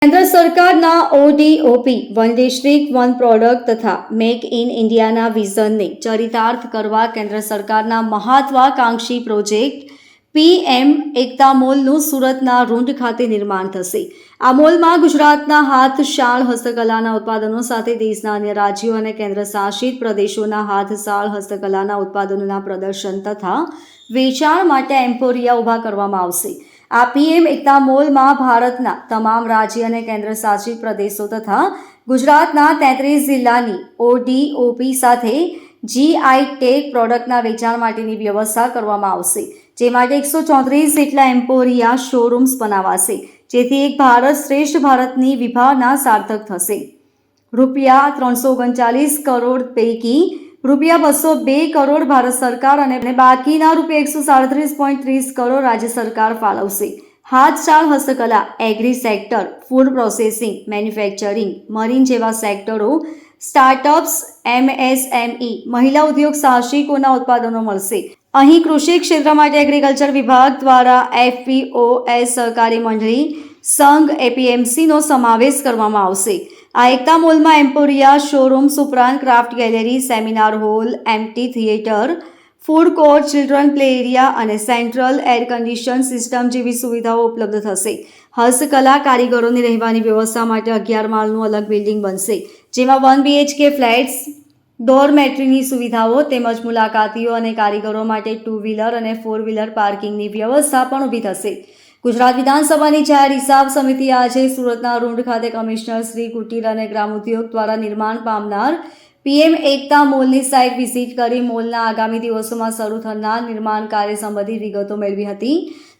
કેન્દ્ર સરકારના ઓડીઓપી one district one product તથા મેક ઇન ઇન્ડિયાના વિઝનને ચરિતાર્થ કરવા કેન્દ્ર સરકારના મહત્વાકાંક્ષી પ્રોજેક્ટ પીએમ એકતા મોલનું સુરતના રૂંઢ ખાતે નિર્માણ થશે. આ મોલમાં ગુજરાતના હાથશાળ હસ્તકલાના ઉત્પાદનો સાથે દેશના અન્ય રાજ્યો અને કેન્દ્ર શાસિત પ્રદેશોના હાથશાળ હસ્તકલાના ઉત્પાદનોના પ્રદર્શન તથા વેચાણ માટે એમ્પોરિયા ઊભા કરવામાં આવશે. આ પીએમ એકતા મોલમાં ભારતના તમામ રાજ્ય અને કેન્દ્ર શાસિત પ્રદેશો તથા ગુજરાતના 33 જિલ્લાની ઓડીઓપી સાથે જીઆઈ ટેગ પ્રોડક્ટના વેચાણ માટેની વ્યવસ્થા કરવામાં આવશે. જે માટે 134 જેટલા એમ્પોરિયા શોરૂમ્સ બનાવાશે, જેથી એક ભારત શ્રેષ્ઠ ભારતની વિભાવના સાર્થક થશે. રૂપિયા 339 કરોડ પૈકી રૂપિયા 202 કરોડ ભારત સરકાર અને બાકીના રૂપિયા 137.30 કરોડ રાજ્ય સરકાર ફાળવશે. હાથશાળ હસ્તકલા, agri sector, food processing, manufacturing, marine જેવા સેક્ટરો, સ્ટાર્ટઅપ્સ, એમએસએમઈ, મહિલા ઉદ્યોગ સાહસિકોના ઉત્પાદનો મળશે. અહીં કૃષિ ક્ષેત્ર માટે એગ્રીકલ્ચર વિભાગ દ્વારા એફપીઓએસ સહકારી મંડળી સંઘ એપીએમસીનો સમાવેશ કરવામાં આવશે. આ એકતા મોલમાં એમ્પોરિયા શોરૂમ્સ ઉપરાંત craft gallery, seminar hall, amphitheatre, food court, children play area અને સેન્ટ્રલ એર કન્ડિશન સિસ્ટમ જેવી સુવિધાઓ ઉપલબ્ધ થશે. હસ્તકલા કારીગરોની રહેવાની વ્યવસ્થા માટે 11 માળનું અલગ બિલ્ડિંગ બનશે, જેમાં 1 BHK ફ્લેટ્સ, ડોરમેટ્રીની સુવિધાઓ તેમજ મુલાકાતીઓ અને કારીગરો માટે 2 વ્હીલર અને 4 વ્હીલર પાર્કિંગની વ્યવસ્થા પણ ઊભી થશે. ગુજરાત વિધાનસભાની જાહેર હિસાબ સમિતિ આજે સુરતના રૂંઢ ખાતે કમિશનર શ્રી કુટીર અને ગ્રામ ઉદ્યોગ દ્વારા નિર્માણ પામનાર પીએમ એકતા મોલની સાઇટ વિઝિટ કરી મોલના આગામી દિવસોમાં શરૂ થનાર નિર્માણ કાર્ય સંબંધિત વિગતો મેળવી હતી.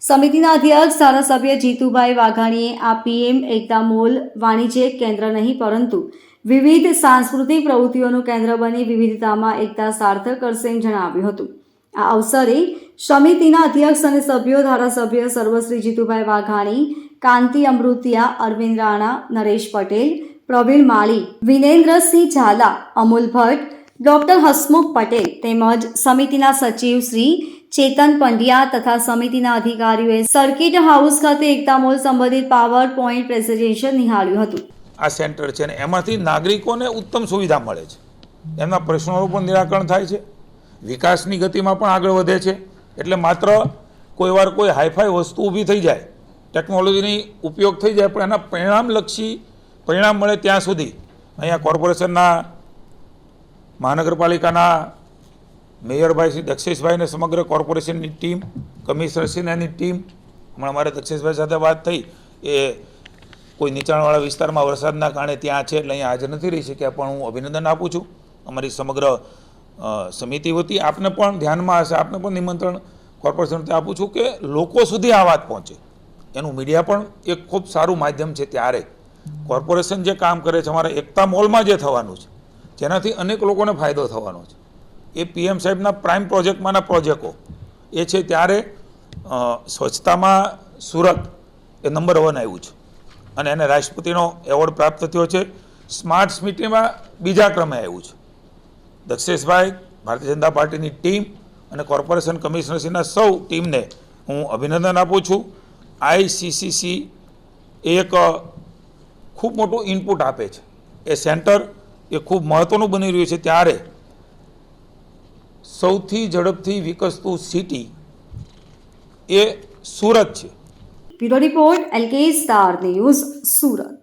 સમિતિના અધ્યક્ષ ધારાસભ્ય જીતુભાઈ વાઘાણીએ આ પીએમ એકતા મોલ વાણિજ્યિક કેન્દ્ર નહીં પરંતુ વિવિધ સાંસ્કૃતિક પ્રવૃત્તિઓનું કેન્દ્ર બની વિવિધતામાં એકતા સાર્થક કરશે એમ જણાવ્યું હતું. આ અવસરે સમિતિના અધ્યક્ષ અને સભ્યો ધારાસભ્ય સર્વશ્રી જીતુભાઈ વાઘાણી, કાંતિ અમૃતિયા, અરવિંદ રાણા, નરેશ પટેલ, પ્રવીણ માળી, વિનેન્દ્રસિંહ ઝાલા, અમૂલ ભટ્ટ, ડોક્ટર હસમુખ પટેલ તેમજ સમિતિના સચિવ શ્રી ચેતન પંડ્યા તથા સમિતિના અધિકારીઓએ સર્કિટ હાઉસ ખાતે એકતા મોલ સંબંધિત પાવર પોઈન્ટ પ્રેઝન્ટેશન નિહાળ્યું હતું. આ સેન્ટર છે ને એમાંથી નાગરિકોને ઉત્તમ સુવિધા મળે છે, એમના પ્રશ્નોનું પણ નિરાકરણ થાય છે, વિકાસની ગતિમાં પણ આગળ વધે છે. એટલે માત્ર કોઈ વાર કોઈ હાઈફાઈ વસ્તુ ઊભી થઈ જાય, ટેકનોલોજીની ઉપયોગ થઈ જાય, પણ એના પરિણામલક્ષી પરિણામ મળે ત્યાં સુધી અહીંયા કોર્પોરેશનના મહાનગરપાલિકાના મેયરભાઈ શ્રી દક્ષેશભાઈને સમગ્ર કોર્પોરેશનની ટીમ, કમિશનરશ્રીની ટીમ, હમણાં અમારે દક્ષેશભાઈ સાથે વાત થઈ, એ કોઈ નીચાણવાળા વિસ્તારમાં વરસાદના કારણે ત્યાં છે એટલે અહીંયા હાજર નથી રહી શક્યા, પણ હું અભિનંદન આપું છું અમારી સમગ્ર સમિતિ વતી. આપને પણ ધ્યાનમાં હશે, આપને પણ નિમંત્રણ કોર્પોરેશન વતી આપું છું કે લોકો સુધી આ વાત પહોંચે. એનું મીડિયા પણ એક ખૂબ સારું માધ્યમ છે. ત્યારે કોર્પોરેશન જે કામ કરે છે, અમારા એકતા મોલમાં જે થવાનું છે, જેનાથી અનેક લોકોને ફાયદો થવાનો છે, એ પીએમ સાહેબના પ્રાઇમ પ્રોજેક્ટમાંના પ્રોજેક્ટો એ છે. ત્યારે સ્વચ્છતામાં સુરત એ નંબર 1 આવ્યું છે અને એને રાષ્ટ્રપતિનો એવોર્ડ પ્રાપ્ત થયો છે. સ્માર્ટ સિટીમાં બીજા ક્રમે આવ્યું છે. દક્ષેશભાઈ, ભારતીય જનતા પાર્ટીની ટીમ અને કોર્પોરેશન કમિશનરશ્રીના સૌ ટીમને હું અભિનંદન આપું છું. આઈસીસીસી એક ખૂબ મોટું ઇનપુટ આપે છે. એ સેન્ટર એ ખૂબ મહત્ત્વનું બની રહ્યું છે. ત્યારે સૌથી ઝડપથી વિકસતું સિટી એ સુરત છે. Bureau report, LK star news, Surat.